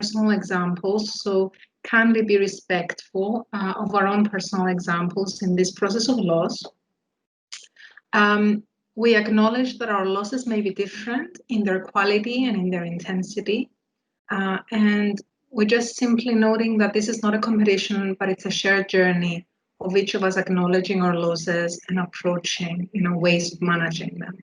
personal examples, so kindly be respectful of our own personal examples in this process of loss. We acknowledge that our losses may be different in their quality and in their intensity. And we're just simply noting that this is not a competition, but it's a shared journey of each of us acknowledging our losses and approaching, ways of managing them.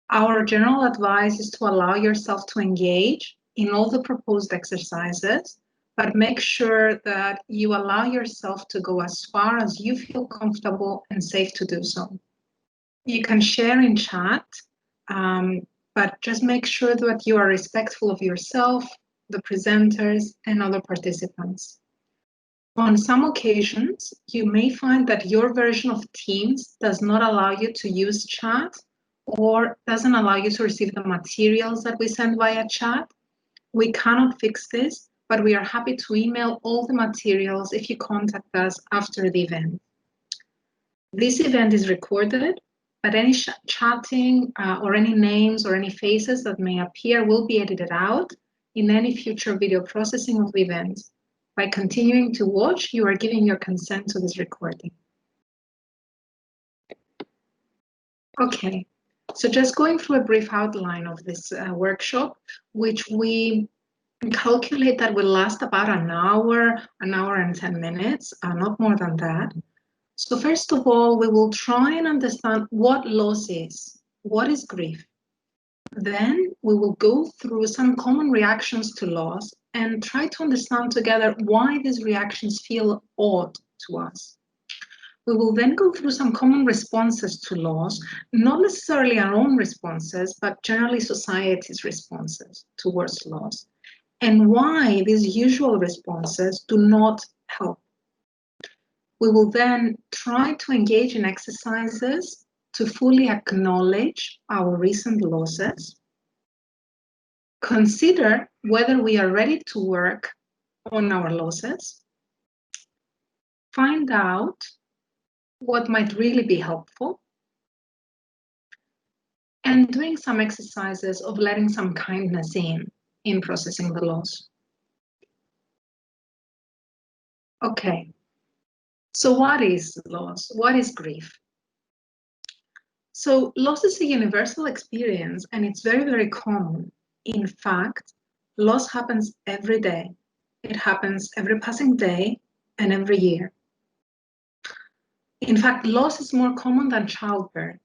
Our general advice is to allow yourself to engage in all the proposed exercises, but make sure that you allow yourself to go as far as you feel comfortable and safe to do so. You can share in chat, but just make sure that you are respectful of yourself, the presenters, and other participants. On some occasions, you may find that your version of Teams does not allow you to use chat or doesn't allow you to receive the materials that we send via chat. We cannot fix this, but we are happy to email all the materials if you contact us after the event. This event is recorded, but any chatting or any names or any faces that may appear will be edited out in any future video processing of the event. By continuing to watch, you are giving your consent to this recording. Okay, so just going through a brief outline of this workshop, which we calculate that will last about an hour and 10 minutes, not more than that. So first of all, we will try and understand what loss is. What is grief? Then we will go through some common reactions to loss and try to understand together why these reactions feel odd to us. We will then go through some common responses to loss, not necessarily our own responses, but generally society's responses towards loss, and why these usual responses do not help. We will then try to engage in exercises to fully acknowledge our recent losses, consider whether we are ready to work on our losses, find out what might really be helpful, and doing some exercises of letting some kindness in processing the loss. Okay, so what is loss? What is grief? So loss is a universal experience and it's very, very common. In fact, loss happens every day. It happens every passing day and every year. In fact, loss is more common than childbirth.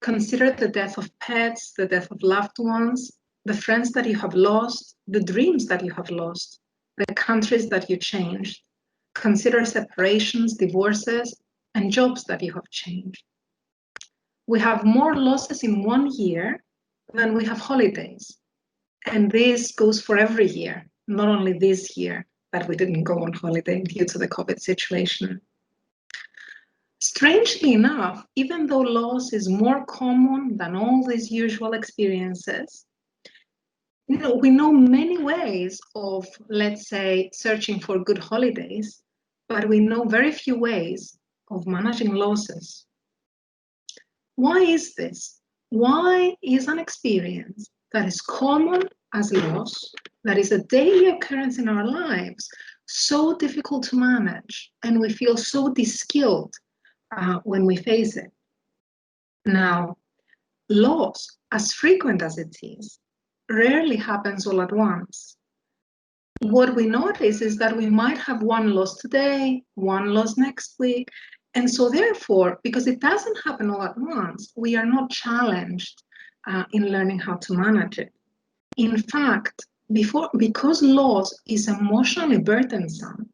Consider the death of pets, the death of loved ones, the friends that you have lost, the dreams that you have lost, the countries that you changed. Consider separations, divorces, and jobs that you have changed. We have more losses in one year than we have holidays. And this goes for every year, not only this year that we didn't go on holiday due to the COVID situation. Strangely enough, even though loss is more common than all these usual experiences, we know many ways of, let's say, searching for good holidays, but we know very few ways of managing losses. Why is this? Why is an experience that is common as loss, that is a daily occurrence in our lives, so difficult to manage, and we feel so de-skilled when we face it? Now, loss, as frequent as it is, rarely happens all at once. What we notice is that we might have one loss today, one loss next week, and so therefore, because it doesn't happen all at once, we are not challenged in learning how to manage it. In fact, because loss is emotionally burdensome,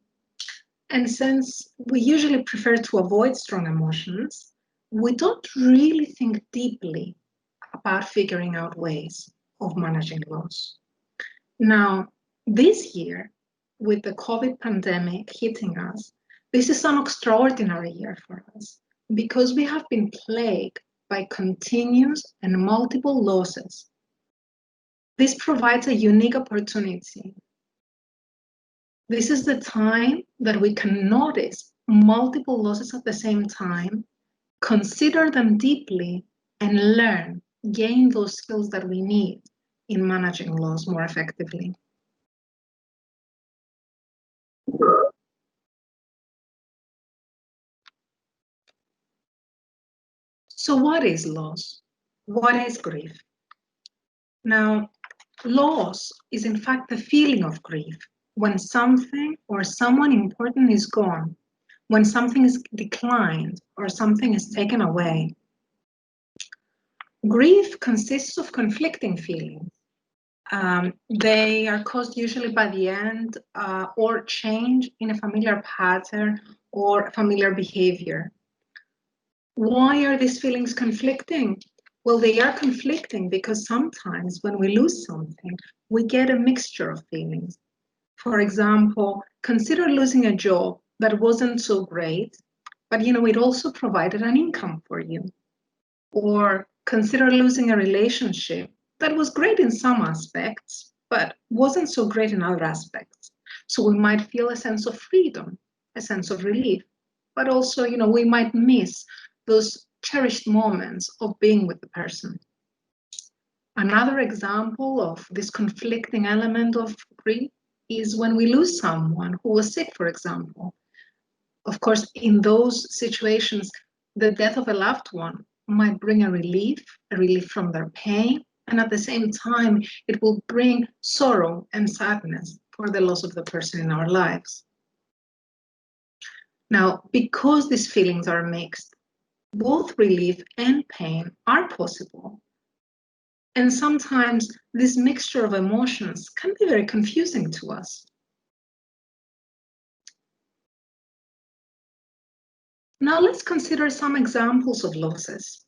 and since we usually prefer to avoid strong emotions, we don't really think deeply about figuring out ways of managing loss. Now, this year, with the COVID pandemic hitting us, this is an extraordinary year for us because we have been plagued by continuous and multiple losses. This provides a unique opportunity. This is the time that we can notice multiple losses at the same time, consider them deeply, and learn, gain those skills that we need in managing loss more effectively. So what is loss? What is grief? Now, loss is in fact the feeling of grief when something or someone important is gone, when something is declined or something is taken away. Grief consists of conflicting feelings. They are caused usually by the end or change in a familiar pattern or familiar behavior. Why are these feelings conflicting? Well, they are conflicting because sometimes when we lose something, we get a mixture of feelings. For example, consider losing a job that wasn't so great, but it also provided an income for you. Or consider losing a relationship that was great in some aspects, but wasn't so great in other aspects. So we might feel a sense of freedom, a sense of relief, but also, we might miss those cherished moments of being with the person. Another example of this conflicting element of grief is when we lose someone who was sick, for example. Of course, in those situations, the death of a loved one might bring a relief from their pain, and at the same time, it will bring sorrow and sadness for the loss of the person in our lives. Now, because these feelings are mixed, both relief and pain are possible. And sometimes this mixture of emotions can be very confusing to us. Now let's consider some examples of losses,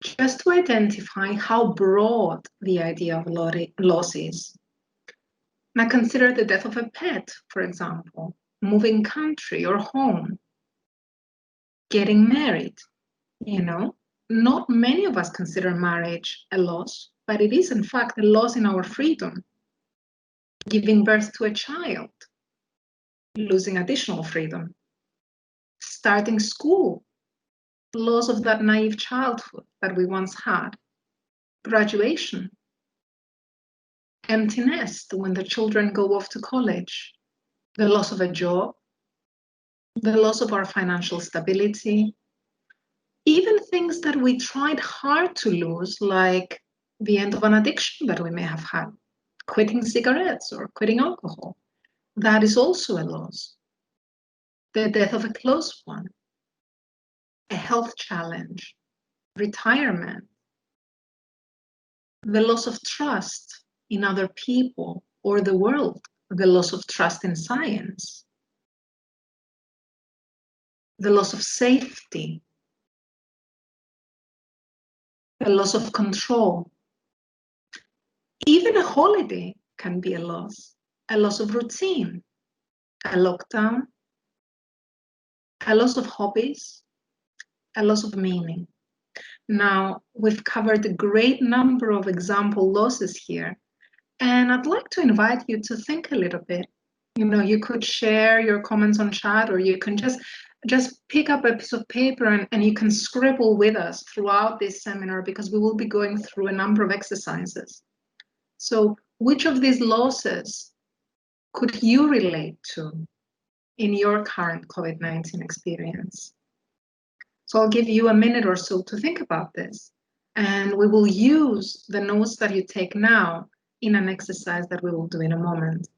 just to identify how broad the idea of loss is. Now consider the death of a pet, for example, moving country or home, getting married. Not many of us consider marriage a loss, but it is in fact a loss in our freedom. Giving birth to a child, losing additional freedom. Starting school, loss of that naive childhood that we once had. Graduation, empty nest when the children go off to college. The loss of a job, the loss of our financial stability. Even things that we tried hard to lose, like the end of an addiction that we may have had, quitting cigarettes or quitting alcohol. That is also a loss. The death of a close one, a health challenge, retirement, the loss of trust in other people or the world, the loss of trust in science, the loss of safety, the loss of control. Even a holiday can be a loss of routine, a lockdown, a loss of hobbies, a loss of meaning. Now, we've covered a great number of example losses here, and I'd like to invite you to think a little bit. You could share your comments on chat, or you can just pick up a piece of paper and you can scribble with us throughout this seminar, because we will be going through a number of exercises. So which of these losses could you relate to in your current COVID-19 experience? So I'll give you a minute or so to think about this, and we will use the notes that you take now in an exercise that we will do in a moment.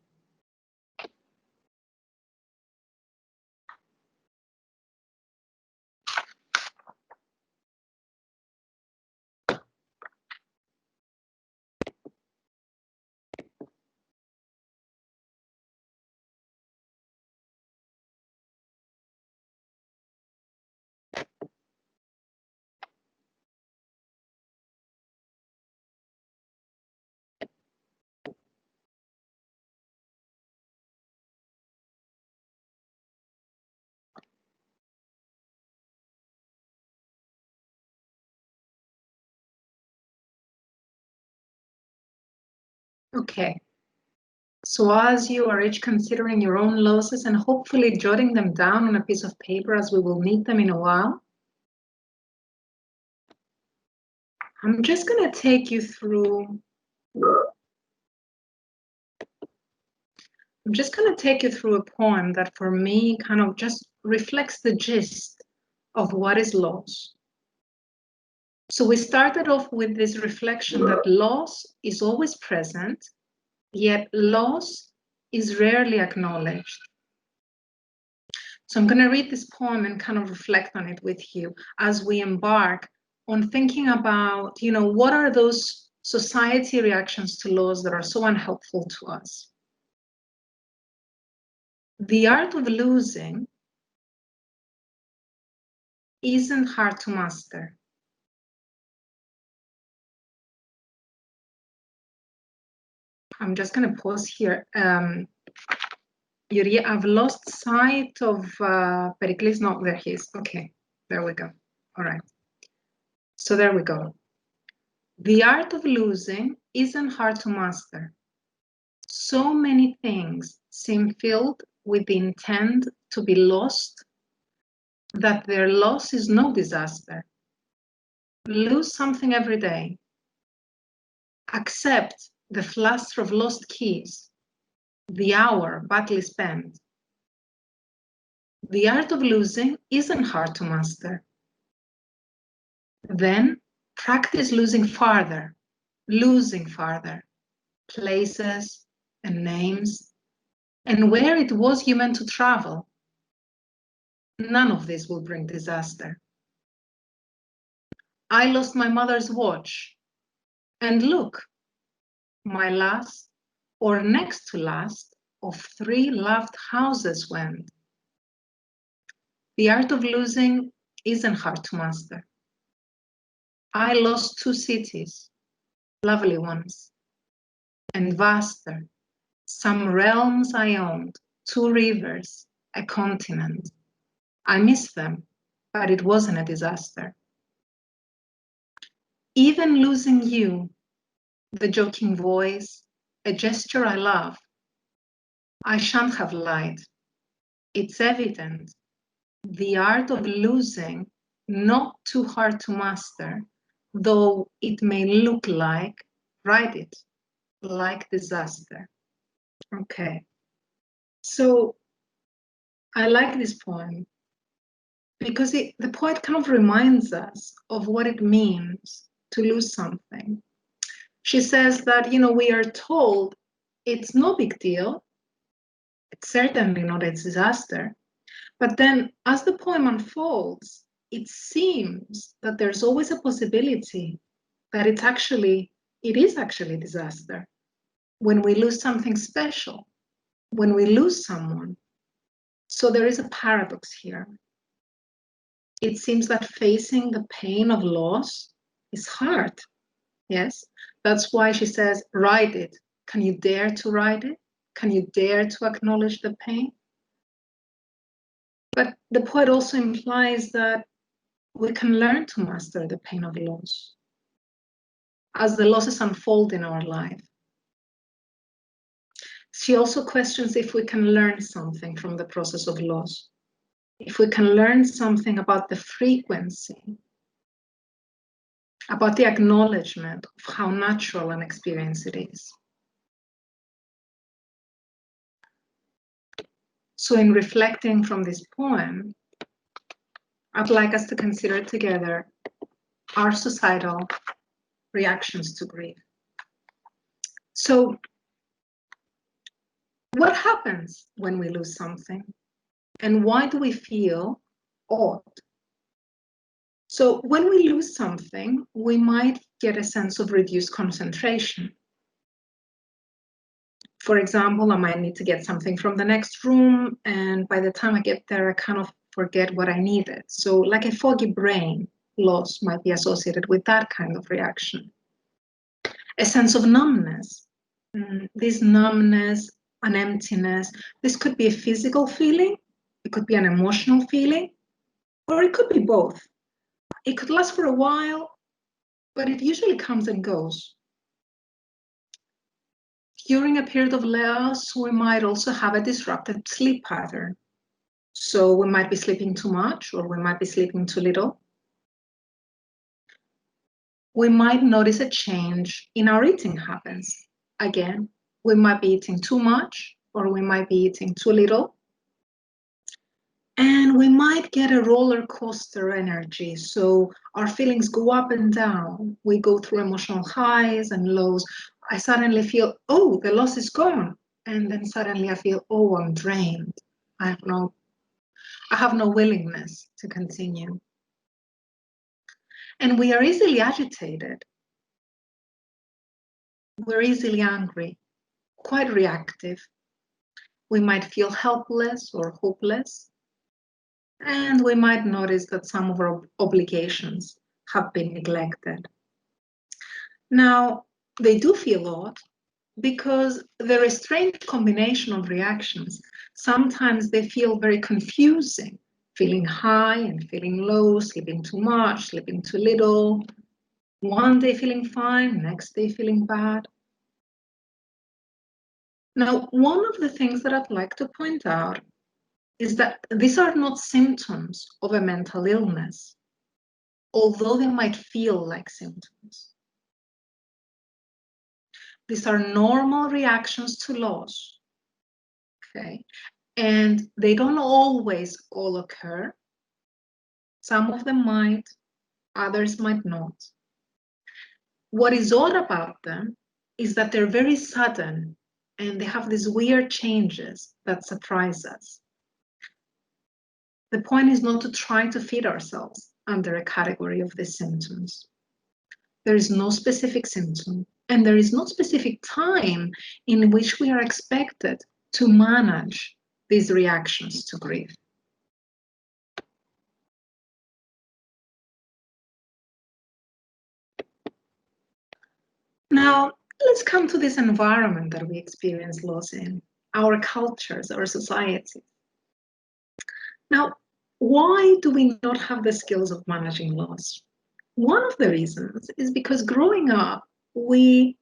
Okay, so as you are each considering your own losses and hopefully jotting them down on a piece of paper, as we will need them in a while, I'm just going to take you through a poem that for me kind of just reflects the gist of what is loss. So we started off with this reflection that loss is always present, yet loss is rarely acknowledged. So I'm going to read this poem and kind of reflect on it with you as we embark on thinking about, what are those society reactions to loss that are so unhelpful to us. The art of losing isn't hard to master. I'm just going to pause here. Yuri, I've lost sight of Pericles. No, there he is. Okay, there we go. All right. So there we go. The art of losing isn't hard to master. So many things seem filled with the intent to be lost that their loss is no disaster. Lose something every day. Accept the fluster of lost keys, the hour badly spent. The art of losing isn't hard to master. Then practice losing farther, places and names, and where it was you meant to travel. None of this will bring disaster. I lost my mother's watch, and look, my last, or next to last, of 3 loved houses went. The art of losing isn't hard to master. I lost 2 cities, lovely ones, and vaster, some realms I owned, 2 rivers, a continent. I miss them, but it wasn't a disaster. Even losing you, the joking voice, a gesture I love, I shan't have lied. It's evident. The art of losing, not too hard to master, though it may look like, write it, like disaster. Okay, so I like this poem because the poet kind of reminds us of what it means to lose something. She says that, we are told it's no big deal. It's certainly not a disaster. But then as the poem unfolds, it seems that there's always a possibility that it is actually a disaster. When we lose something special, when we lose someone. So there is a paradox here. It seems that facing the pain of loss is hard. Yes, that's why she says, write it. Can you dare to write it? Can you dare to acknowledge the pain? But the poet also implies that we can learn to master the pain of loss as the losses unfold in our life. She also questions if we can learn something from the process of loss, if we can learn something about the frequency, about the acknowledgement of how natural an experience it is. So in reflecting from this poem, I'd like us to consider together our societal reactions to grief. So what happens when we lose something? And why do we feel odd? So when we lose something, we might get a sense of reduced concentration. For example, I might need to get something from the next room, and by the time I get there, I kind of forget what I needed. So like a foggy brain loss might be associated with that kind of reaction. A sense of numbness. This numbness, an emptiness, this could be a physical feeling, it could be an emotional feeling, or it could be both. It could last for a while, but it usually comes and goes. During a period of loss, we might also have a disrupted sleep pattern. So we might be sleeping too much, or we might be sleeping too little. We might notice a change in our eating habits. Again, we might be eating too much, or we might be eating too little. And we might get a roller coaster energy. So our feelings go up and down. We go through emotional highs and lows. I suddenly feel, oh, the loss is gone. And then suddenly I feel, oh, I'm drained. I have no willingness to continue. And we are easily agitated. We're easily angry, quite reactive. We might feel helpless or hopeless. And we might notice that some of our obligations have been neglected. Now, they do feel odd because they're a strange combination of reactions. Sometimes they feel very confusing, feeling high and feeling low, sleeping too much, sleeping too little. One day feeling fine, next day feeling bad. Now, one of the things that I'd like to point out is that these are not symptoms of a mental illness, although they might feel like symptoms. These are normal reactions to loss, okay? And they don't always all occur. Some of them might, others might not. What is odd about them is that they're very sudden and they have these weird changes that surprise us. The point is not to try to fit ourselves under a category of these symptoms. There is no specific symptom, and there is no specific time in which we are expected to manage these reactions to grief. Now, let's come to this environment that we experience loss in, our cultures, our society. Now, why do we not have the skills of managing loss? One of the reasons is because growing up, we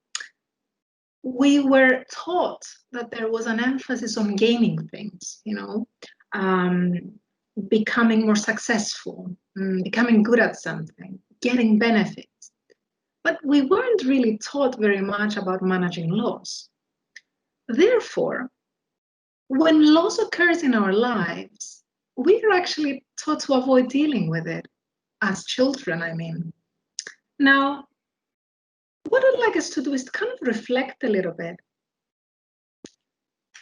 were taught that there was an emphasis on gaining things, becoming more successful, becoming good at something, getting benefits. But we weren't really taught very much about managing loss. Therefore, when loss occurs in our lives, we are actually taught to avoid dealing with it, as children, I mean. Now, what I'd like us to do is to kind of reflect a little bit.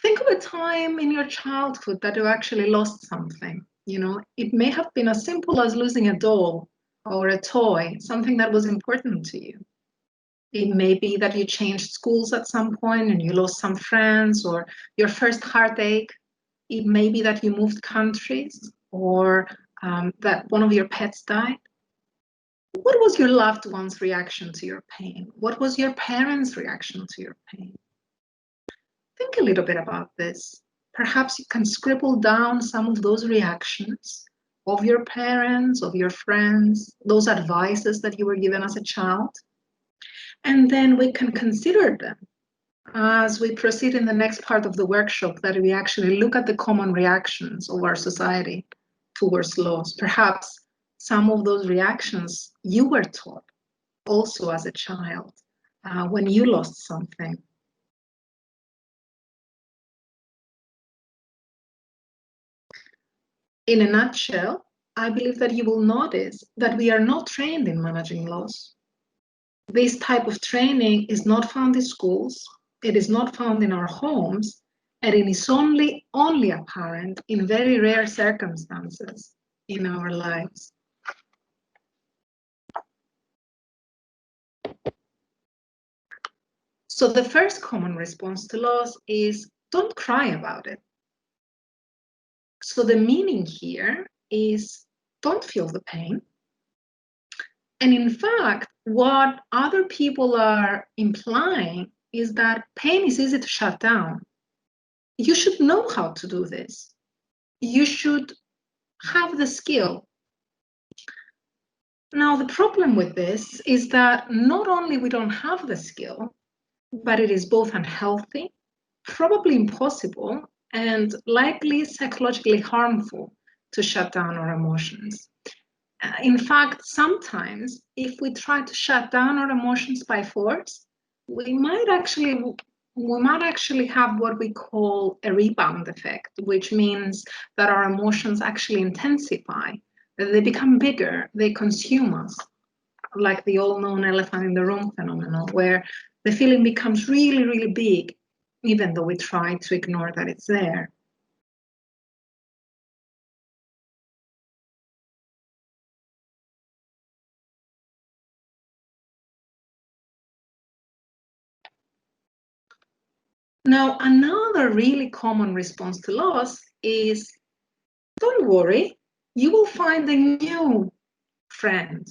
Think of a time in your childhood that you actually lost something. It may have been as simple as losing a doll or a toy, something that was important to you. It may be that you changed schools at some point and you lost some friends or your first heartache. It may be that you moved countries or that one of your pets died. What was your loved one's reaction to your pain? What was your parents' reaction to your pain? Think a little bit about this. Perhaps you can scribble down some of those reactions of your parents, of your friends, those advices that you were given as a child. And then we can consider them as we proceed in the next part of the workshop, that we actually look at the common reactions of our society towards loss. Perhaps some of those reactions you were taught also as a child when you lost something. In a nutshell, I believe that you will notice that we are not trained in managing loss. This type of training is not found in schools, it is not found in our homes, and it is only apparent in very rare circumstances in our lives. So the first common response to loss is don't cry about it. So the meaning here is don't feel the pain. And in fact, what other people are implying is that pain is easy to shut down. You should know how to do this. You should have the skill. Now, the problem with this is that not only we don't have the skill, but it is both unhealthy, probably impossible, and likely psychologically harmful to shut down our emotions. In fact, sometimes if we try to shut down our emotions by force, we might actually we might actually have what we call a rebound effect, which means that our emotions actually intensify, they become bigger, they consume us, like the all-known elephant in the room phenomenon, where the feeling becomes really, really big, even though we try to ignore that it's there. Now, another really common response to loss is, don't worry, you will find a new friend,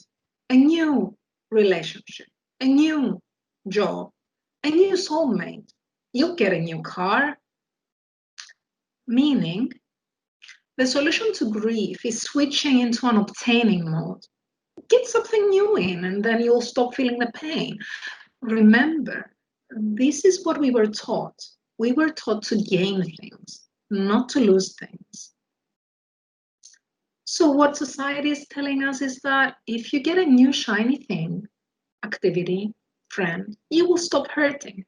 a new relationship, a new job, a new soulmate. You'll get a new car. Meaning, the solution to grief is switching into an obtaining mode. Get something new in, and then you'll stop feeling the pain. Remember, this is what we were taught. We were taught to gain things, not to lose things. So what society is telling us is that if you get a new shiny thing, activity, friend, you will stop hurting.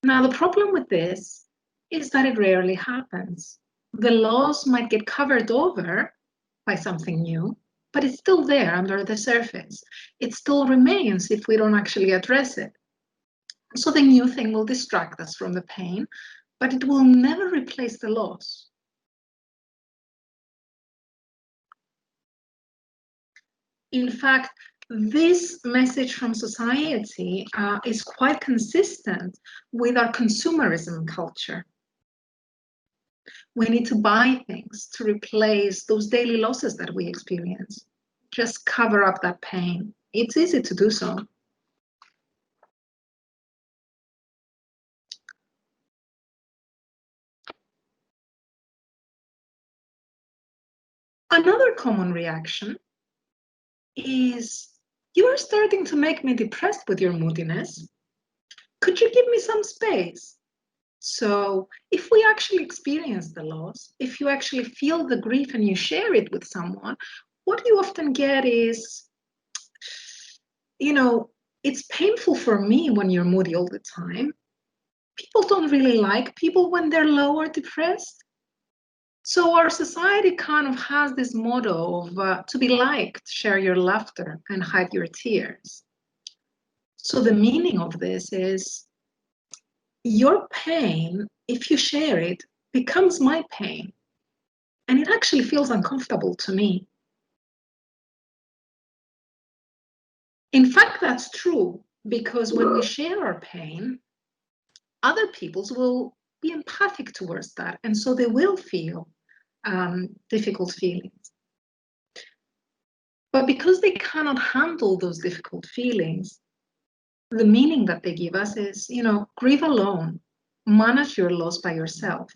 Now, the problem with this is that it rarely happens. The loss might get covered over by something new, but it's still there under the surface. It still remains if we don't actually address it. So the new thing will distract us from the pain, but it will never replace the loss. In fact, this message from society is quite consistent with our consumerism culture. We need to buy things to replace those daily losses that we experience. Just cover up that pain. It's easy to do so. Another common reaction is, you are starting to make me depressed with your moodiness. Could you give me some space? So if we actually experience the loss, if you actually feel the grief and you share it with someone, what you often get is, it's painful for me when you're moody all the time. People don't really like people when they're low or depressed. So our society kind of has this motto of to be liked, share your laughter and hide your tears. So the meaning of this is, your pain, if you share it, becomes my pain. And it actually feels uncomfortable to me. In fact, that's true, because when we share our pain, other people's will be empathic towards that. And so they will feel difficult feelings. But because they cannot handle those difficult feelings, the meaning that they give us is, grieve alone, manage your loss by yourself.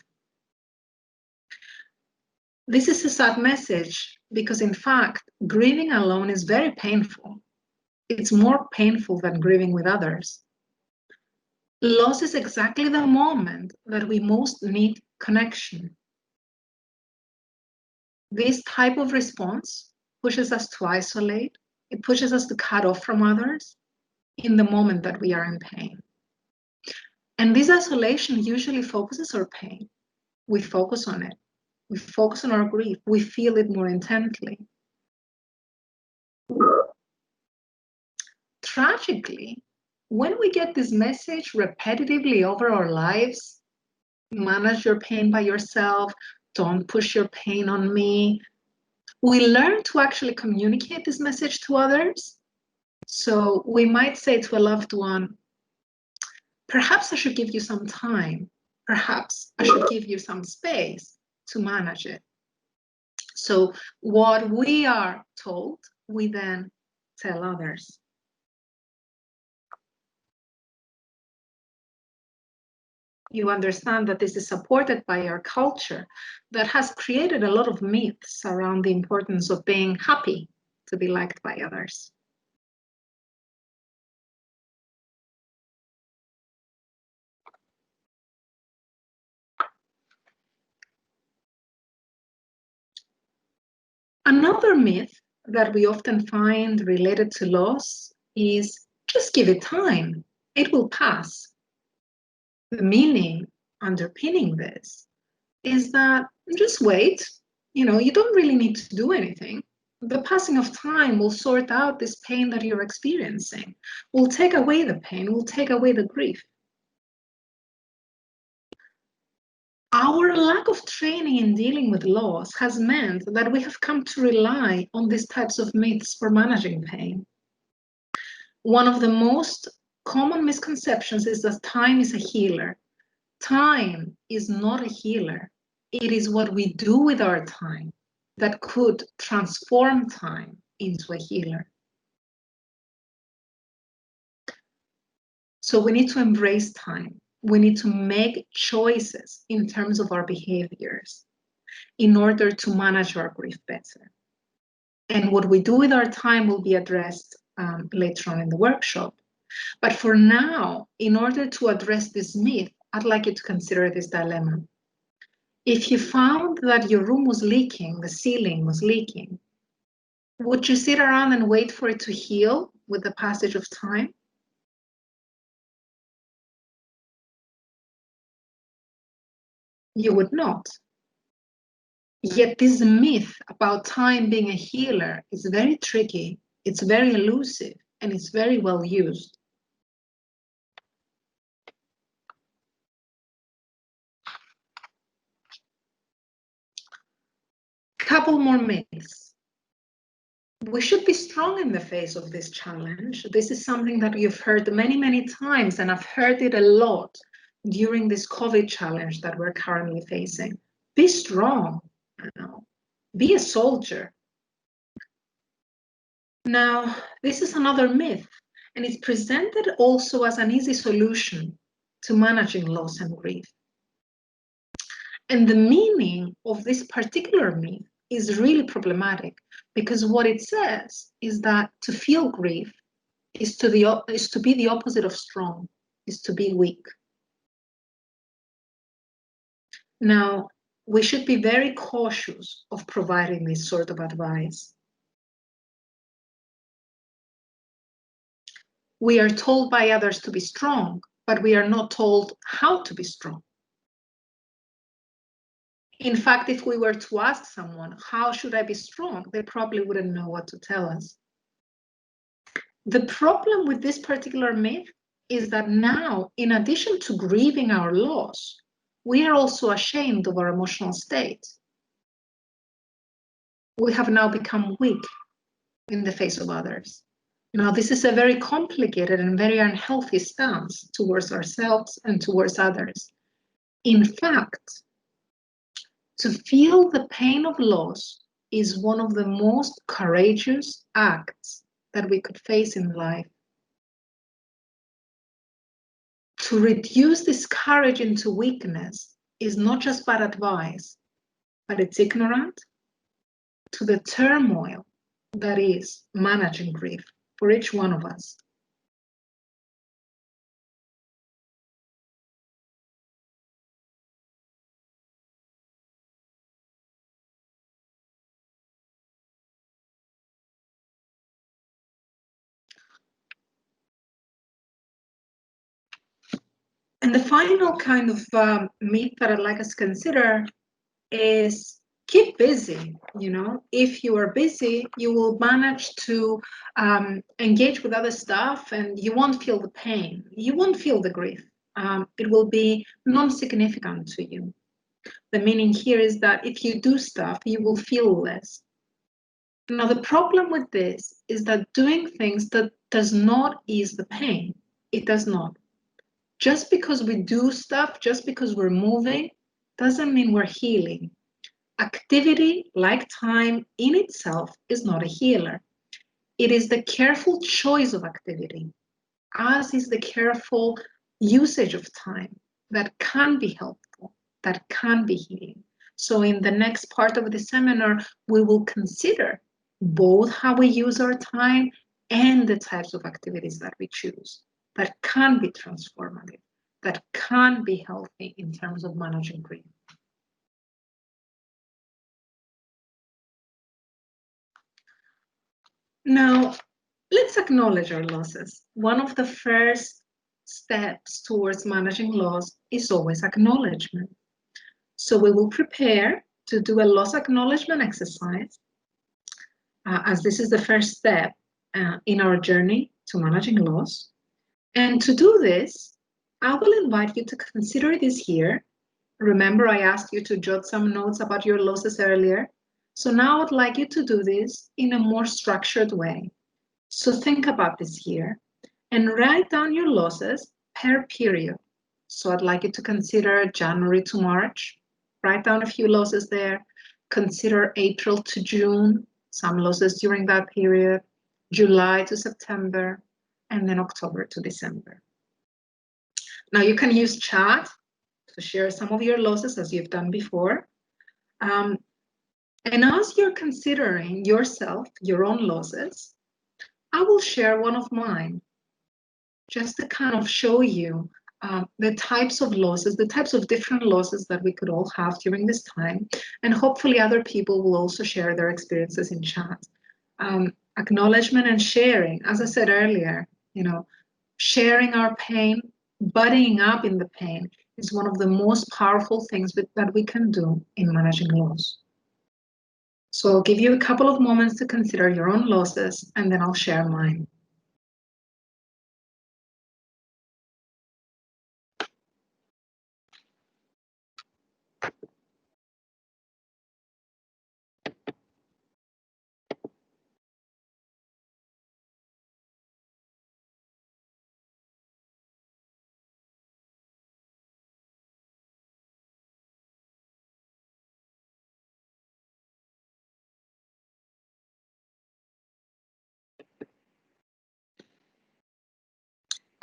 This is a sad message because, in fact, grieving alone is very painful. It's more painful than grieving with others. Loss is exactly the moment that we most need connection. This type of response pushes us to isolate. It pushes us to cut off from others in the moment that we are in pain. And this isolation usually focuses our pain. We focus on it. We focus on our grief. We feel it more intently. Tragically, when we get this message repetitively over our lives, manage your pain by yourself, don't push your pain on me, we learn to actually communicate this message to others. So we might say to a loved one, perhaps I should give you some time. Perhaps I should give you some space to manage it. So what we are told, we then tell others. You understand that this is supported by our culture that has created a lot of myths around the importance of being happy to be liked by others. Another myth that we often find related to loss is, just give it time. It will pass. The meaning underpinning this is that just wait. You don't really need to do anything. The passing of time will sort out this pain that you're experiencing, will take away the pain, will take away the grief. Our lack of training in dealing with loss has meant that we have come to rely on these types of myths for managing pain. One of the most common misconceptions is that time is a healer. Time is not a healer. It is what we do with our time that could transform time into a healer. So we need to embrace time. We need to make choices in terms of our behaviors in order to manage our grief better. And what we do with our time will be addressed later on in the workshop. But for now, in order to address this myth, I'd like you to consider this dilemma. If you found that your room was leaking, the ceiling was leaking, would you sit around and wait for it to heal with the passage of time? You would not. Yet this myth about time being a healer is very tricky, it's very elusive, and it's very well used. Couple more myths. We should be strong in the face of this challenge. This is something that you've heard many, many times, and I've heard it a lot during this COVID challenge that we're currently facing. Be strong, be a soldier. Now, this is another myth, and it's presented also as an easy solution to managing loss and grief. And the meaning of this particular myth is really problematic because what it says is that to feel grief is to be the opposite of strong, is to be weak. Now, we should be very cautious of providing this sort of advice. We are told by others to be strong, but we are not told how to be strong. In fact, if we were to ask someone, how should I be strong? They probably wouldn't know what to tell us. The problem with this particular myth is that now, in addition to grieving our loss, we are also ashamed of our emotional state. We have now become weak in the face of others. Now, this is a very complicated and very unhealthy stance towards ourselves and towards others. In fact, to feel the pain of loss is one of the most courageous acts that we could face in life. To reduce this courage into weakness is not just bad advice, but it's ignorant to the turmoil that is managing grief for each one of us. And the final kind of myth that I'd like us to consider is keep busy. If you are busy, you will manage to engage with other stuff and you won't feel the pain. You won't feel the grief. It will be non-significant to you. The meaning here is that if you do stuff, you will feel less. Now, the problem with this is that doing things that does not ease the pain. It does not. Just because we do stuff, just because we're moving, doesn't mean we're healing. Activity, like time in itself, is not a healer. It is the careful choice of activity, as is the careful usage of time that can be helpful, that can be healing. So in the next part of the seminar, we will consider both how we use our time and the types of activities that we choose that can be transformative, that can be healthy in terms of managing grief. Now, let's acknowledge our losses. One of the first steps towards managing loss is always acknowledgement. So we will prepare to do a loss acknowledgement exercise, as this is the first step in our journey to managing loss. And to do this, I will invite you to consider this year. Remember, I asked you to jot some notes about your losses earlier. So now I'd like you to do this in a more structured way. So think about this year and write down your losses per period. So I'd like you to consider January to March. Write down a few losses there. Consider April to June, some losses during that period, July to September, and then October to December. Now you can use chat to share some of your losses as you've done before. And as you're considering yourself, your own losses, I will share one of mine, just to kind of show you the types of losses, the types of different losses that we could all have during this time. And hopefully other people will also share their experiences in chat. Acknowledgement and sharing, as I said earlier, sharing our pain, buddying up in the pain is one of the most powerful things that we can do in managing loss. So I'll give you a couple of moments to consider your own losses, and then I'll share mine.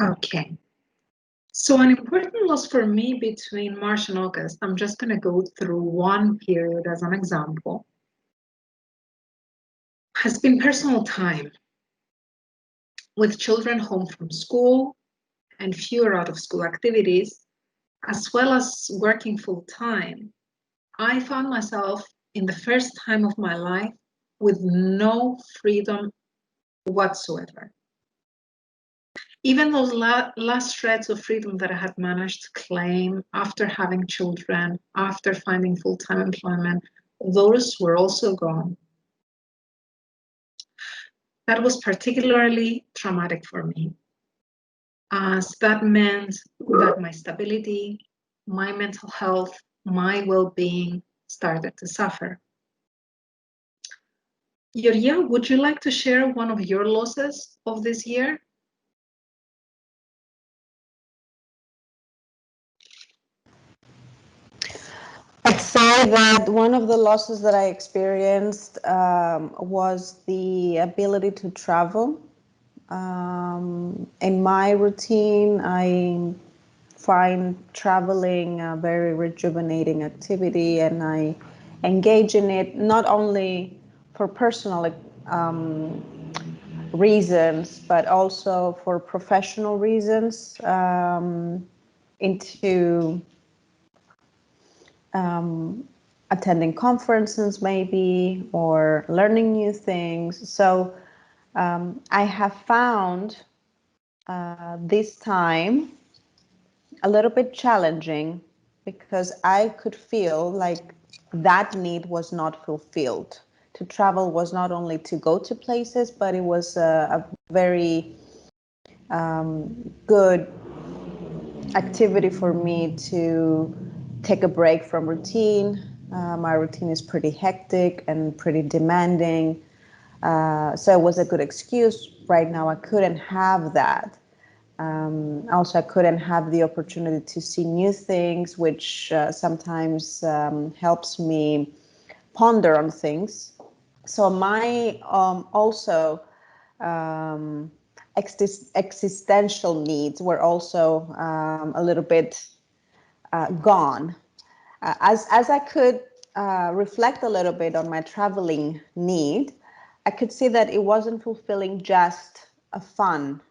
Okay. So an important loss for me between March and August, I'm just going to go through one period as an example, has been personal time. With children home from school and fewer out of school activities, as well as working full time, I found myself in the first time of my life with no freedom whatsoever. Even those last shreds of freedom that I had managed to claim after having children, after finding full-time employment, those were also gone. That was particularly traumatic for me, as that meant that my stability, my mental health, my well-being started to suffer. Yoria, would you like to share one of your losses of this year? I'd say that one of the losses that I experienced was the ability to travel. In my routine, I find traveling a very rejuvenating activity, and I engage in it not only for personal reasons, but also for professional reasons, into attending conferences maybe, or learning new things. So I have found this time a little bit challenging, because I could feel like that need was not fulfilled. To travel was not only to go to places, but it was a very good activity for me to take a break from routine. My routine is pretty hectic and pretty demanding. So it was a good excuse. Right now I couldn't have that. Also, I couldn't have the opportunity to see new things, which sometimes helps me ponder on things. So my also existential needs were also a little bit gone. As I could reflect a little bit on my traveling need, I could see that it wasn't fulfilling just a fun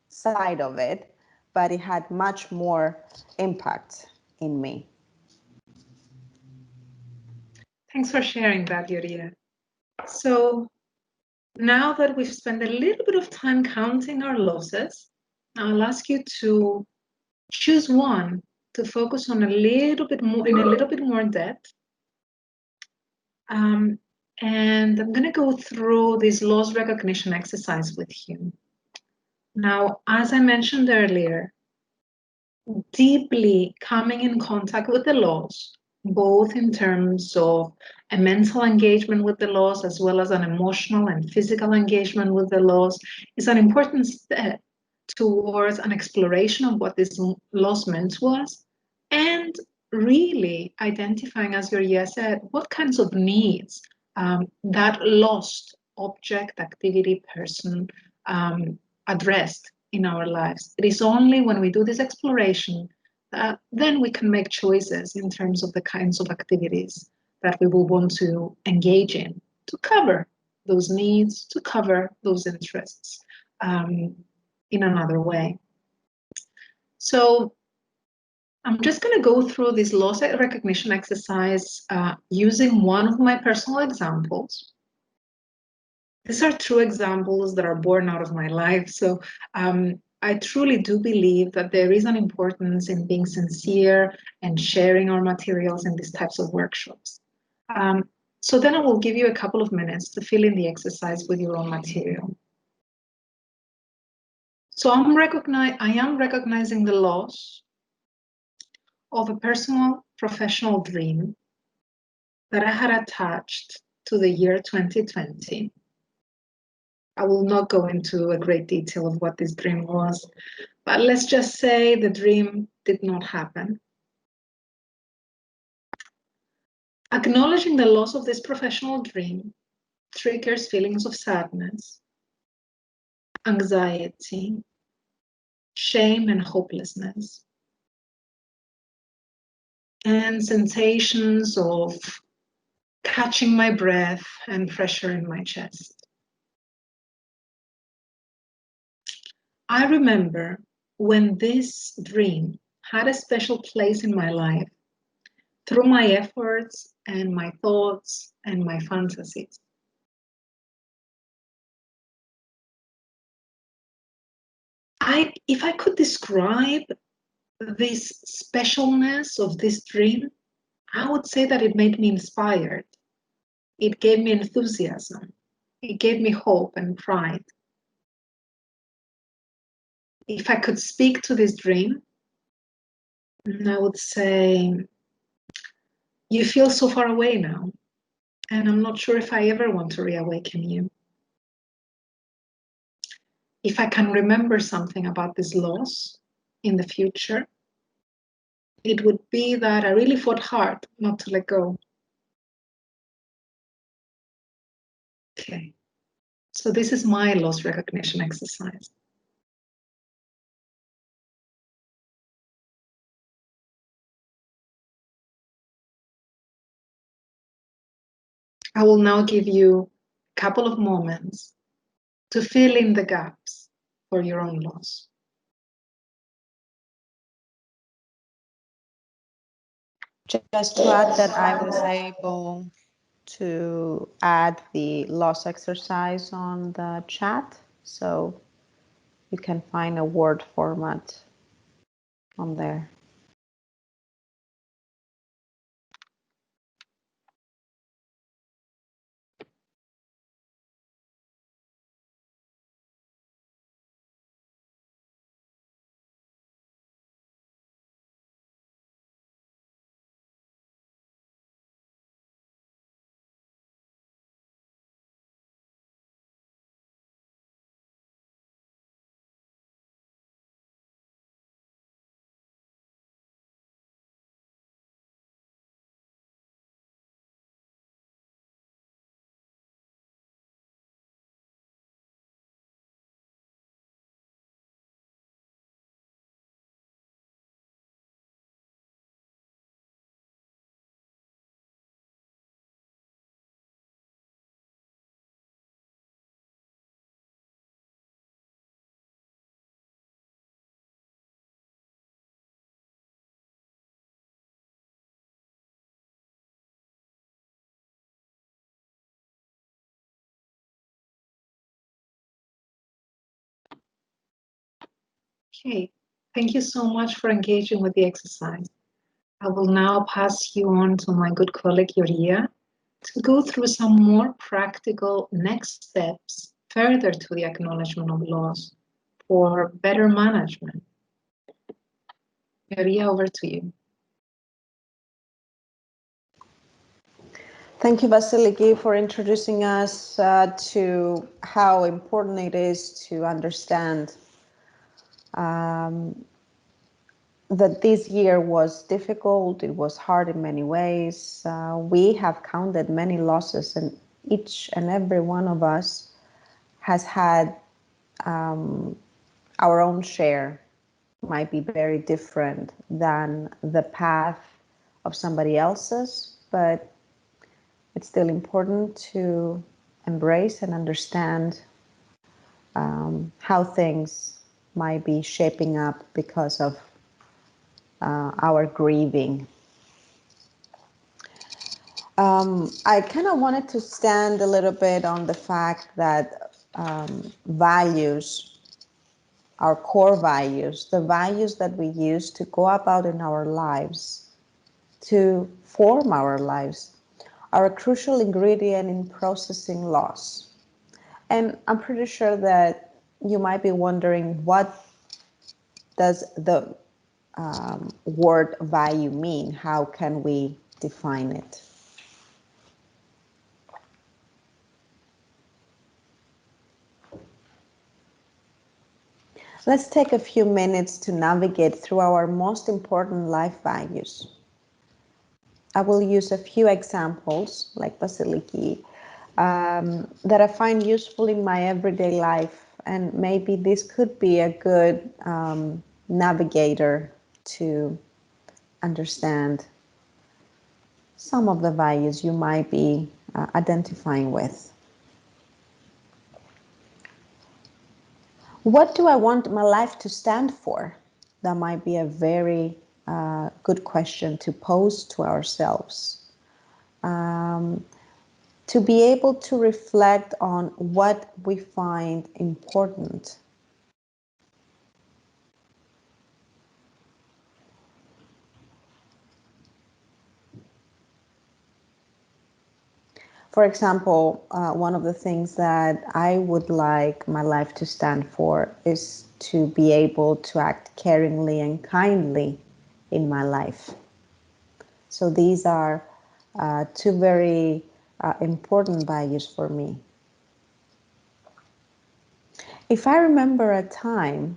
side of it, but it had much more impact in me. Thanks for sharing that, Yoria. So now that we've spent a little bit of time counting our losses, I'll ask you to choose one to focus on a little bit more, in a little bit more depth. And I'm going to go through this loss recognition exercise with you. Now, as I mentioned earlier, deeply coming in contact with the loss, both in terms of a mental engagement with the loss as well as an emotional and physical engagement with the loss, is an important step towards an exploration of what this loss meant to us, and really identifying, as Georgia said, what kinds of needs that lost object, activity, person addressed in our lives. It is only when we do this exploration that then we can make choices in terms of the kinds of activities that we will want to engage in to cover those needs, to cover those interests in another way. So I'm just going to go through this loss recognition exercise using one of my personal examples. These are true examples that are born out of my life. So I truly do believe that there is an importance in being sincere and sharing our materials in these types of workshops. So then I will give you a couple of minutes to fill in the exercise with your own material. So I am recognizing the loss of a personal professional dream that I had attached to the year 2020. I will not go into a great detail of what this dream was, but let's just say the dream did not happen. Acknowledging the loss of this professional dream triggers feelings of sadness, anxiety, shame, and hopelessness, and sensations of catching my breath and pressure in my chest. I remember when this dream had a special place in my life through my efforts and my thoughts and my fantasies. If I could describe this specialness of this dream, I would say that it made me inspired. It gave me enthusiasm. It gave me hope and pride. If I could speak to this dream, I would say, you feel so far away now, and I'm not sure if I ever want to reawaken you. If I can remember something about this loss in the future, it would be that I really fought hard not to let go. Okay, so this is my loss recognition exercise. I will now give you a couple of moments to fill in the gaps for your own loss. Just to add that I was able to add the loss exercise on the chat, so you can find a Word format on there. Okay, Thank you so much for engaging with the exercise. I will now pass you on to my good colleague Yuria to go through some more practical next steps further to the acknowledgement of loss for better management. Yuria, over to you. Thank you, Vasiliki, for introducing us to how important it is to understand that this year was difficult. It was hard in many ways. We have counted many losses, and each and every one of us has had our own share. Might be very different than the path of somebody else's, but it's still important to embrace and understand how things might be shaping up because of our grieving. I kind of wanted to stand a little bit on the fact that values, our core values, the values that we use to go about in our lives, to form our lives, are a crucial ingredient in processing loss. And I'm pretty sure that you might be wondering, what does the word value mean? How can we define it? Let's take a few minutes to navigate through our most important life values. I will use a few examples, like Vasiliki, that I find useful in my everyday life, and maybe this could be a good navigator to understand some of the values you might be identifying with. What do I want my life to stand for? That might be a very good question to pose to ourselves. To be able to reflect on what we find important. For example, one of the things that I would like my life to stand for is to be able to act caringly and kindly in my life. So these are two very important values for me. If I remember a time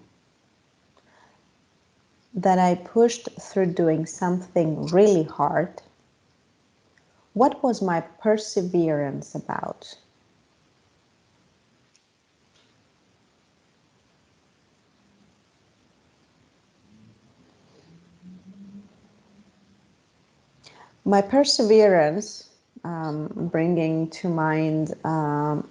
that I pushed through doing something really hard, what was my perseverance about? My perseverance, bringing to mind a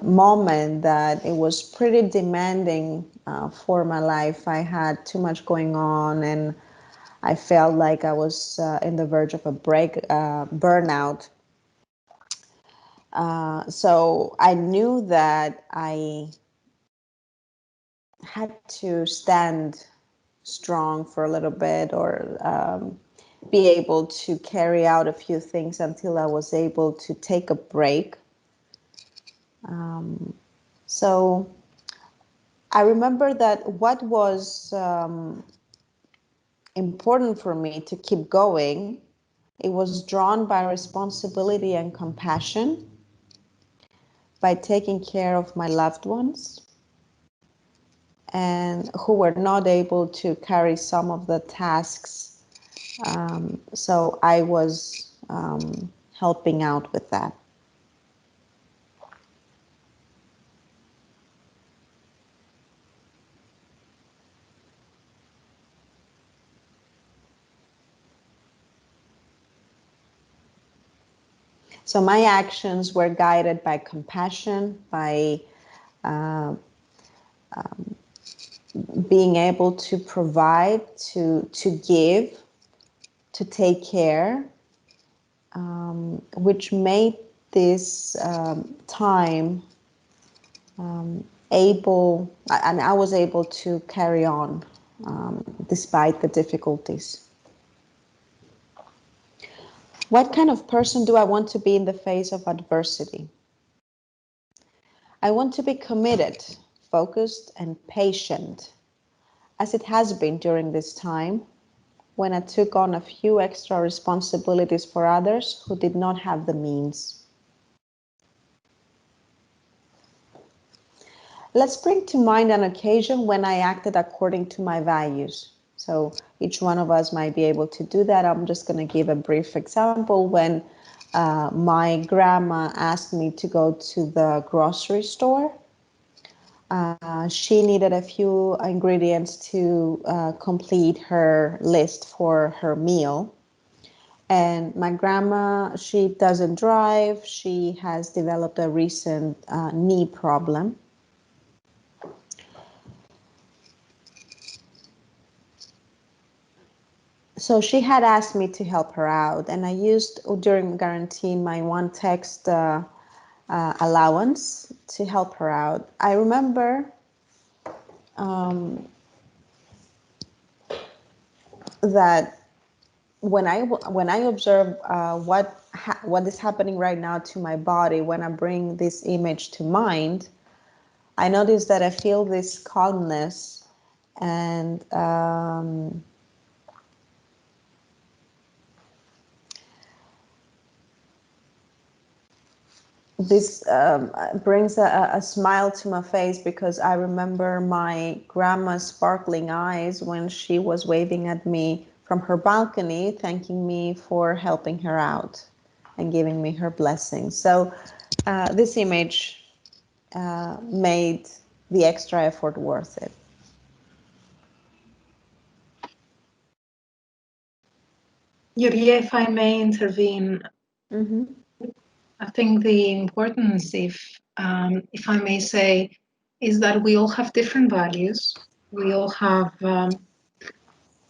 moment that it was pretty demanding for my life. I had too much going on, and I felt like I was in the verge of a burnout. So I knew that I had to stand strong for a little bit, or be able to carry out a few things until I was able to take a break. So I remember that what was important for me to keep going, it was drawn by responsibility and compassion, by taking care of my loved ones and who were not able to carry some of the tasks. So I was helping out with that. So my actions were guided by compassion, by being able to provide, to give, to take care, which made this time able, and I was able to carry on despite the difficulties. What kind of person do I want to be in the face of adversity? I want to be committed, focused, and patient, as it has been during this time when I took on a few extra responsibilities for others who did not have the means. Let's bring to mind an occasion when I acted according to my values. So each one of us might be able to do that. I'm just going to give a brief example. When my grandma asked me to go to the grocery store, she needed a few ingredients to complete her list for her meal. And my grandma, she doesn't drive. She has developed a recent knee problem. So she had asked me to help her out, and I used during quarantine my one text allowance to help her out. I remember that when I observe what is happening right now to my body, when I bring this image to mind, I notice that I feel this calmness and this brings a smile to my face, because I remember my grandma's sparkling eyes when she was waving at me from her balcony, thanking me for helping her out and giving me her blessings. So this image made the extra effort worth it. Yuri, if I may intervene, Mm-hmm. I think the importance, if I may say, is that we all have different values. We all have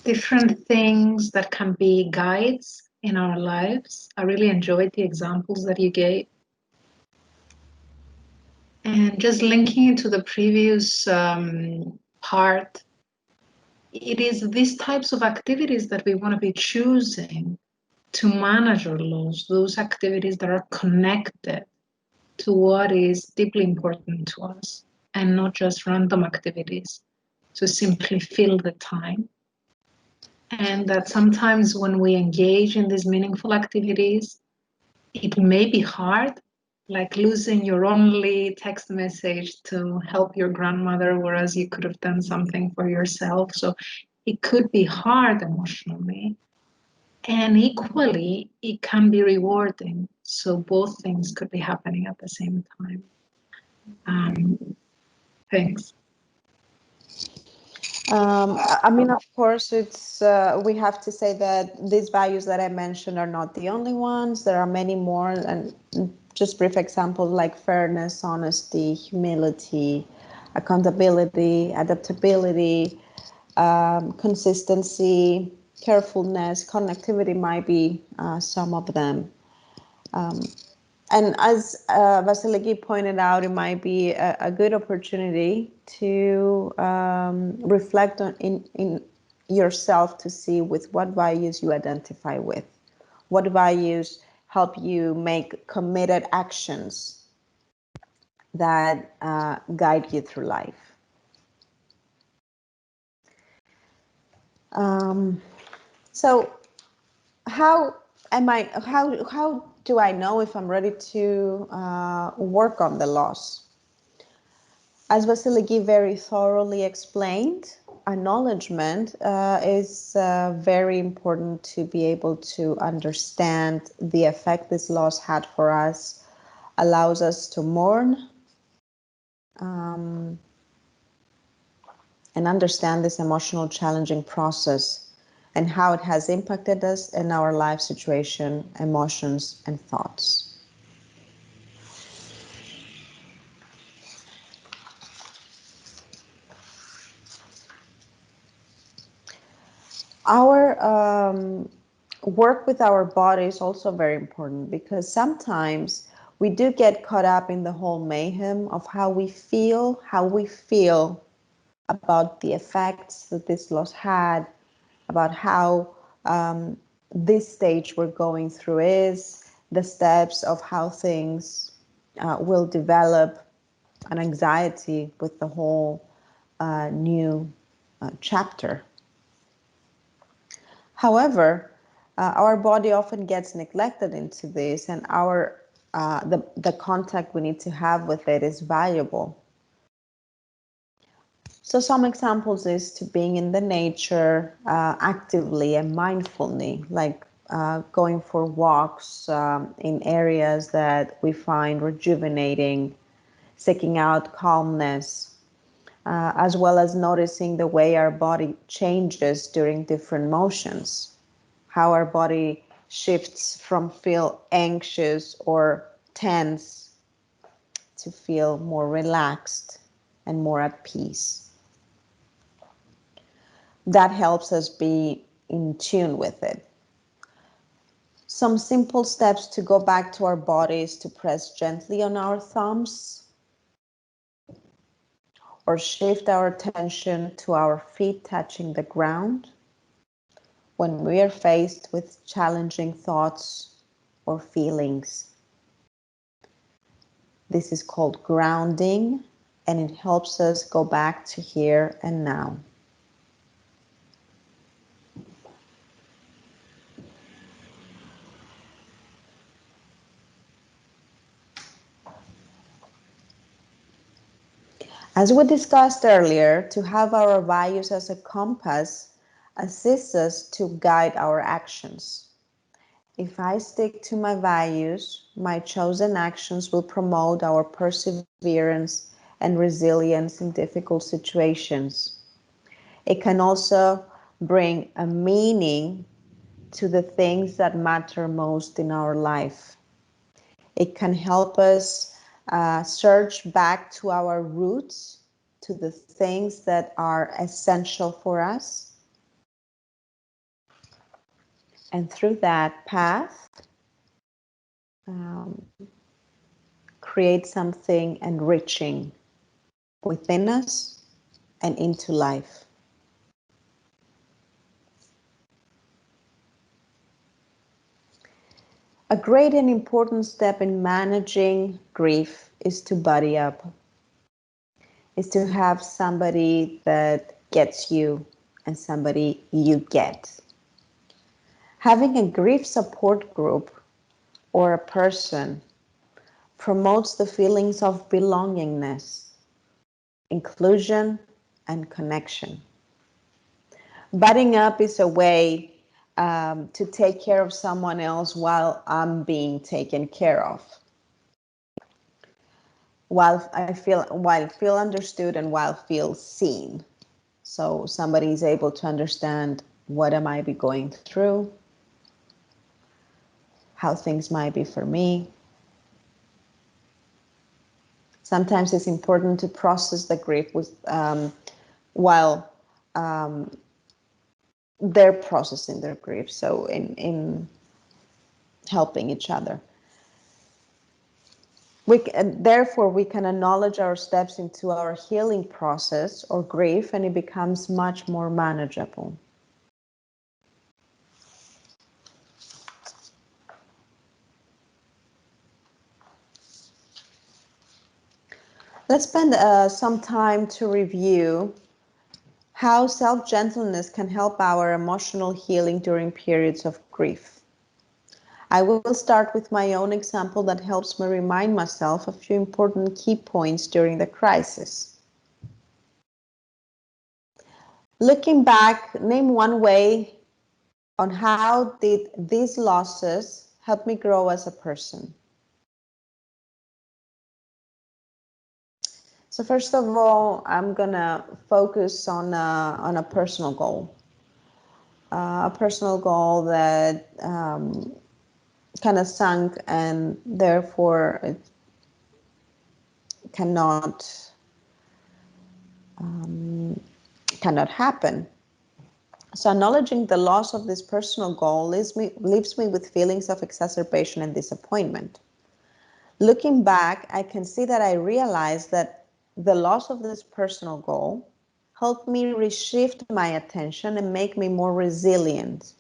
different things that can be guides in our lives. I really enjoyed the examples that you gave. And just linking it to the previous part, it is these types of activities that we want to be choosing to manage our loss, those activities that are connected to what is deeply important to us, and not just random activities to simply fill the time. And that sometimes when we engage in these meaningful activities, it may be hard, like losing your only text message to help your grandmother, whereas you could have done something for yourself. So it could be hard emotionally. And equally, it can be rewarding. So both things could be happening at the same time. Thanks. I mean, of course, it's we have to say that these values that I mentioned are not the only ones. There are many more, and just brief examples like fairness, honesty, humility, accountability, adaptability, consistency, carefulness, connectivity might be some of them. And as Vasiliki pointed out, it might be a good opportunity to reflect on in yourself to see with what values you identify with, what values help you make committed actions that guide you through life. So how am I? How do I know if I'm ready to work on the loss? As Vasiliki very thoroughly explained, acknowledgement is very important to be able to understand the effect this loss had for us, allows us to mourn and understand this emotional challenging process and how it has impacted us in our life situation, emotions, and thoughts. Our work with our body is also very important, because sometimes we do get caught up in the whole mayhem of how we feel about the effects that this loss had, about how this stage we're going through is, the steps of how things will develop, an anxiety with the whole new chapter. However, our body often gets neglected into this, and the contact we need to have with it is valuable. So some examples is to being in the nature actively and mindfully, like going for walks in areas that we find rejuvenating, seeking out calmness, as well as noticing the way our body changes during different motions, how our body shifts from feel anxious or tense to feel more relaxed and more at peace. That helps us be in tune with it. Some simple steps to go back to our bodies: to press gently on our thumbs, or shift our attention to our feet touching the ground when we are faced with challenging thoughts or feelings. This is called grounding, and it helps us go back to here and now. As we discussed earlier, to have our values as a compass assists us to guide our actions. If I stick to my values, my chosen actions will promote our perseverance and resilience in difficult situations. It can also bring a meaning to the things that matter most in our life. It can help us search back to our roots, to the things that are essential for us. And through that path, create something enriching within us and into life. A great and important step in managing grief is to buddy up, is to have somebody that gets you and somebody you get. Having a grief support group or a person promotes the feelings of belongingness, inclusion, and connection. Budding up is a way to take care of someone else while I'm being taken care of. While feel understood and while feel seen. So somebody is able to understand what I might be going through, how things might be for me. Sometimes it's important to process the grief while they're processing their grief, so in helping each other. Therefore, we can acknowledge our steps into our healing process or grief, and it becomes much more manageable. Let's spend some time to review how self-gentleness can help our emotional healing during periods of grief. I will start with my own example that helps me remind myself a few important key points during the crisis. Looking back, name one way on how did these losses help me grow as a person. So first of all, I'm gonna focus on a personal goal. A personal goal that kind of sunk, and therefore it cannot happen. So acknowledging the loss of this personal goal leaves me with feelings of exacerbation and disappointment. Looking back, I can see that I realized that the loss of this personal goal helped me reshift my attention and make me more resilient.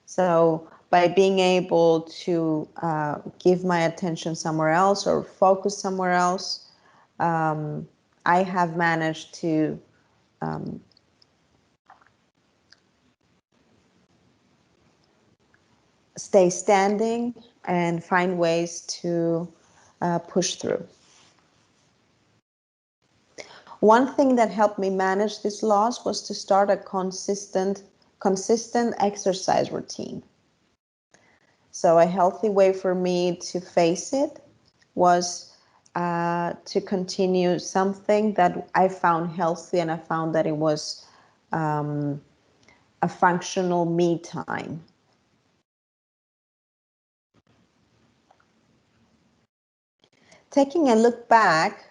So by being able to give my attention somewhere else or focus somewhere else, I have managed to stay standing and find ways to push through. One thing that helped me manage this loss was to start a consistent exercise routine. So a healthy way for me to face it was to continue something that I found healthy, and I found that it was a functional me time. Taking a look back,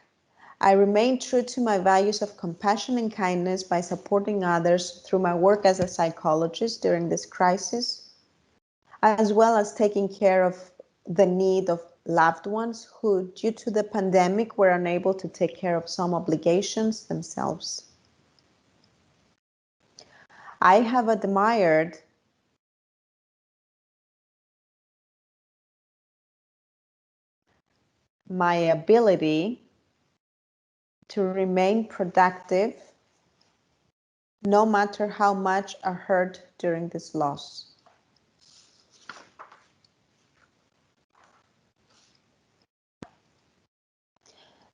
I remained true to my values of compassion and kindness by supporting others through my work as a psychologist during this crisis, as well as taking care of the need of loved ones who, due to the pandemic, were unable to take care of some obligations themselves. I have admired my ability to remain productive no matter how much I hurt during this loss.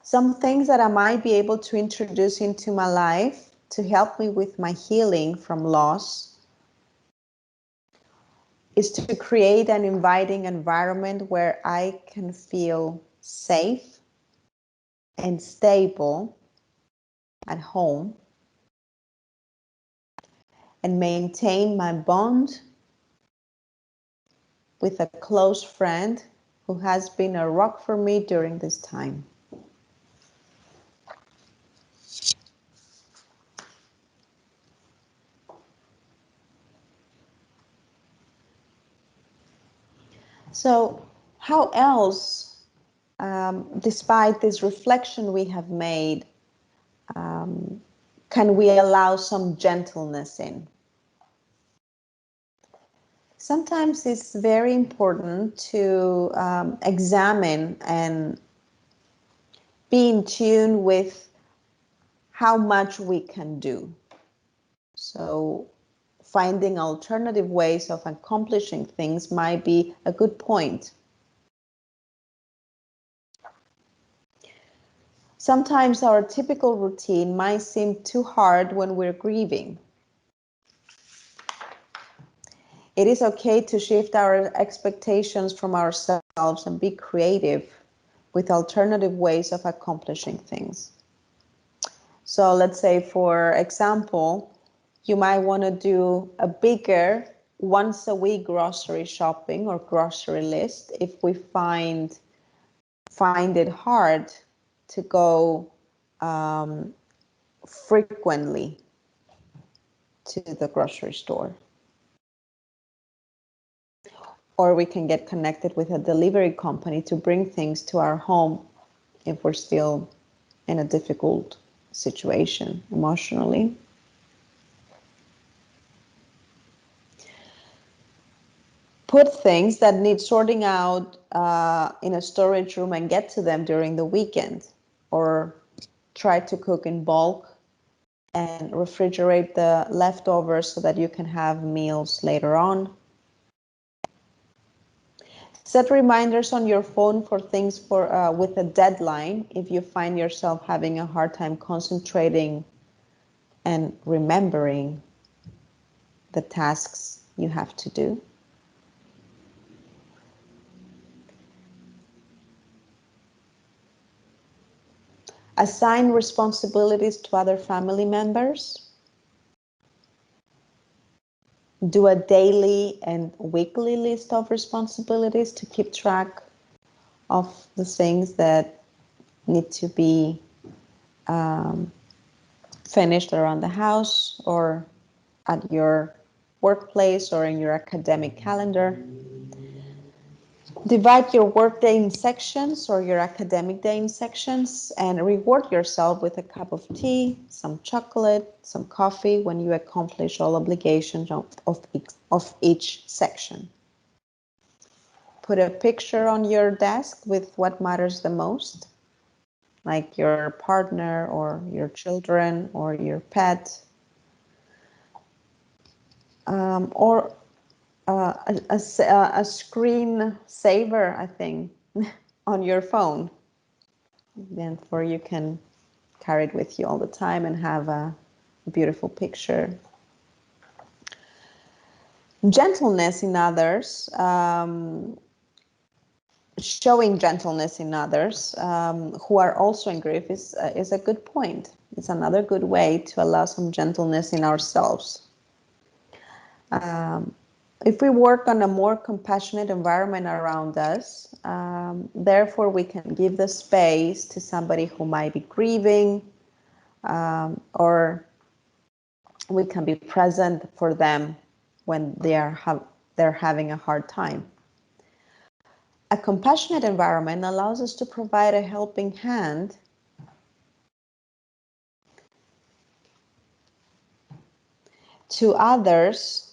Some things that I might be able to introduce into my life to help me with my healing from loss is to create an inviting environment where I can feel safe and stable at home and maintain my bond with a close friend who has been a rock for me during this time. So how else, despite this reflection we have made, can we allow some gentleness in? Sometimes it's very important to examine and be in tune with how much we can do. So finding alternative ways of accomplishing things might be a good point. Sometimes our typical routine might seem too hard when we're grieving. It is okay to shift our expectations from ourselves and be creative with alternative ways of accomplishing things. So let's say, for example, you might want to do a bigger once a week grocery shopping or grocery list if we find it hard to go frequently to the grocery store. Or we can get connected with a delivery company to bring things to our home if we're still in a difficult situation emotionally. Put things that need sorting out in a storage room and get to them during the weekend, or try to cook in bulk and refrigerate the leftovers so that you can have meals later on. Set reminders on your phone for things with a deadline if you find yourself having a hard time concentrating and remembering the tasks you have to do. Assign responsibilities to other family members. Do a daily and weekly list of responsibilities to keep track of the things that need to be finished around the house or at your workplace or in your academic calendar. Divide your workday in sections or your academic day in sections and reward yourself with a cup of tea, some chocolate, some coffee when you accomplish all obligations of each section. Put a picture on your desk with what matters the most, like your partner or your children or your pet, or a screen saver, I think, on your phone. Then for you can carry it with you all the time and have a beautiful picture. Gentleness in others, showing gentleness in others who are also in grief is a good point. It's another good way to allow some gentleness in ourselves. If we work on a more compassionate environment around us, therefore we can give the space to somebody who might be grieving, or we can be present for them when they're having a hard time. A compassionate environment allows us to provide a helping hand to others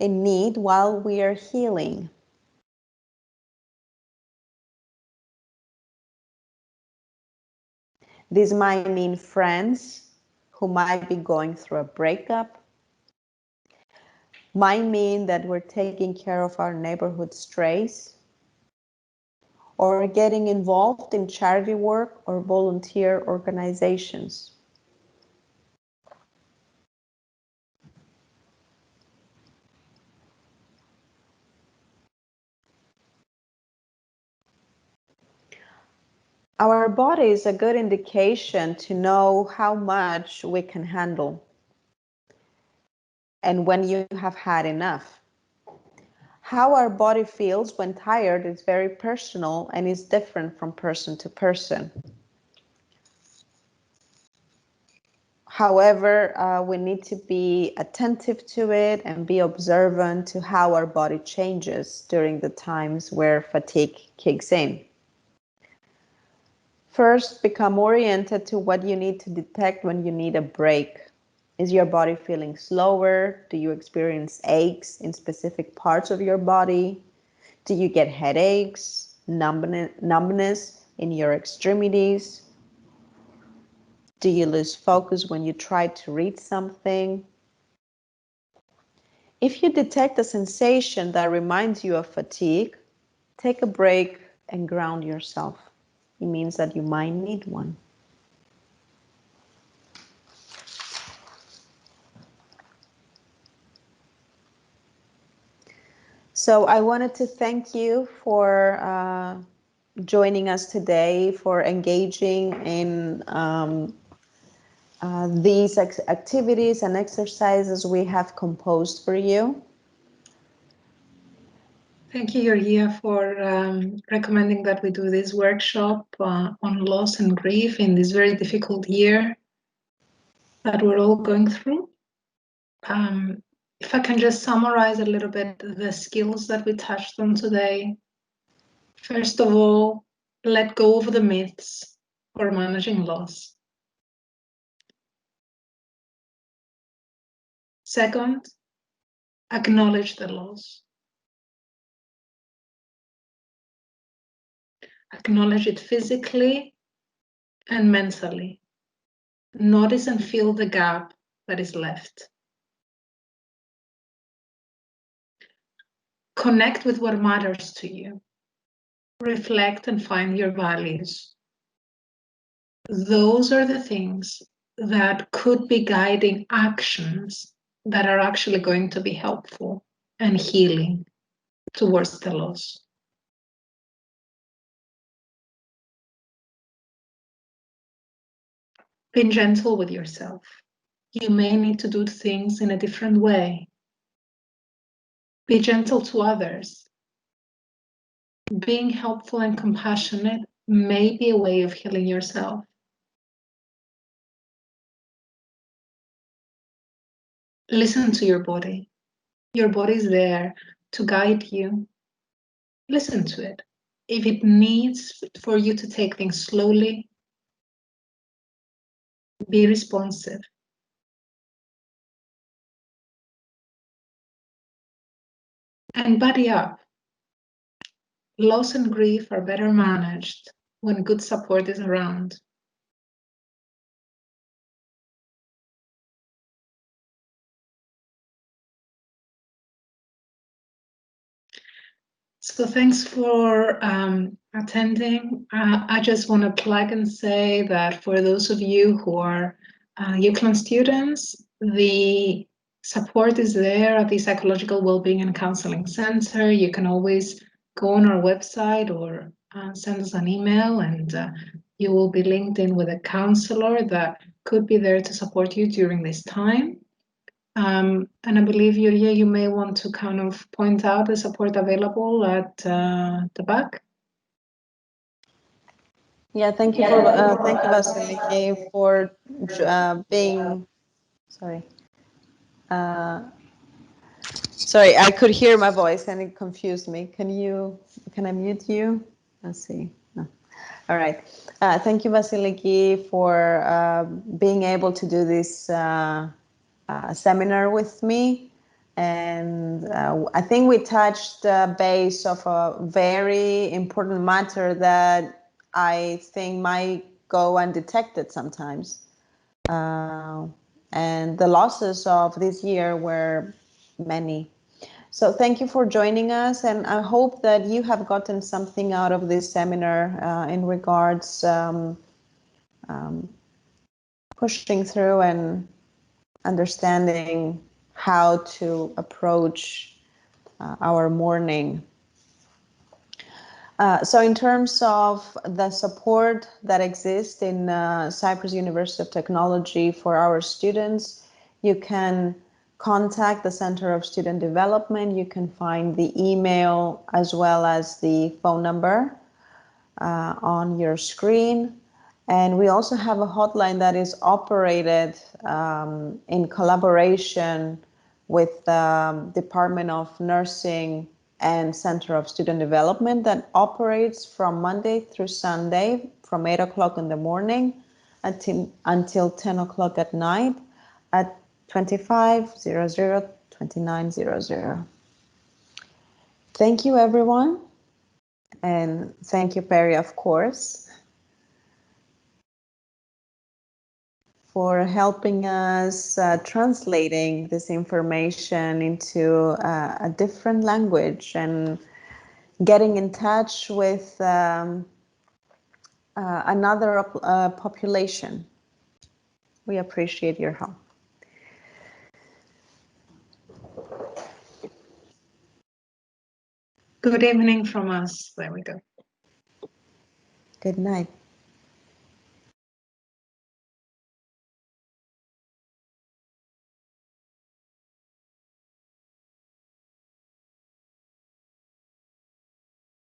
in need while we are healing. This might mean friends who might be going through a breakup, might mean that we're taking care of our neighborhood strays, or getting involved in charity work or volunteer organizations. Our body is a good indication to know how much we can handle and when you have had enough. How our body feels when tired is very personal and is different from person to person. However, we need to be attentive to it and be observant to how our body changes during the times where fatigue kicks in. First, become oriented to what you need to detect when you need a break. Is your body feeling slower? Do you experience aches in specific parts of your body? Do you get headaches, numbness in your extremities? Do you lose focus when you try to read something? If you detect a sensation that reminds you of fatigue, take a break and ground yourself. It means that you might need one. So I wanted to thank you for joining us today, for engaging in these activities and exercises we have composed for you. Thank you, Georgia, for recommending that we do this workshop on loss and grief in this very difficult year that we're all going through. If I can just summarize a little bit the skills that we touched on today. First of all, let go of the myths for managing loss. Second, acknowledge the loss. Acknowledge it physically and mentally. Notice and feel the gap that is left. Connect with what matters to you. Reflect and find your values. Those are the things that could be guiding actions that are actually going to be helpful and healing towards the loss. Be gentle with yourself. You may need to do things in a different way. Be gentle to others. Being helpful and compassionate may be a way of healing yourself. Listen to your body. Your body is there to guide you. listen to it. If it needs for you to take things slowly, be responsive. And buddy up. Loss and grief are better managed when good support is around. So thanks for attending. I just want to plug and say that for those of you who are UCLan students, the support is there at the Psychological Wellbeing and Counseling Center. You can always go on our website or send us an email, and you will be linked in with a counselor that could be there to support you during this time. And I believe, Yuria, you may want to kind of point out the support available at the back. Yeah, thank you, Vasiliki, for being. Sorry. Sorry, I could hear my voice and it confused me. Can I mute you? Let's see. No. All right. Thank you, Vasiliki, for being able to do this seminar with me. And I think we touched the base of a very important matter that I think might go undetected sometimes. And the losses of this year were many. So thank you for joining us, and I hope that you have gotten something out of this seminar in regards pushing through and understanding how to approach our mourning. So in terms of the support that exists in Cyprus University of Technology for our students, you can contact the Center of Student Development. You can find the email as well as the phone number on your screen. And we also have a hotline that is operated in collaboration with the Department of Nursing and Center of Student Development that operates from Monday through Sunday from 8 o'clock in the morning until 10 o'clock at night at 2500-2900. Thank you, everyone. And thank you, Perry, of course, for helping us translating this information into a different language and getting in touch with another population. We appreciate your help. Good evening from us. There we go. Good night.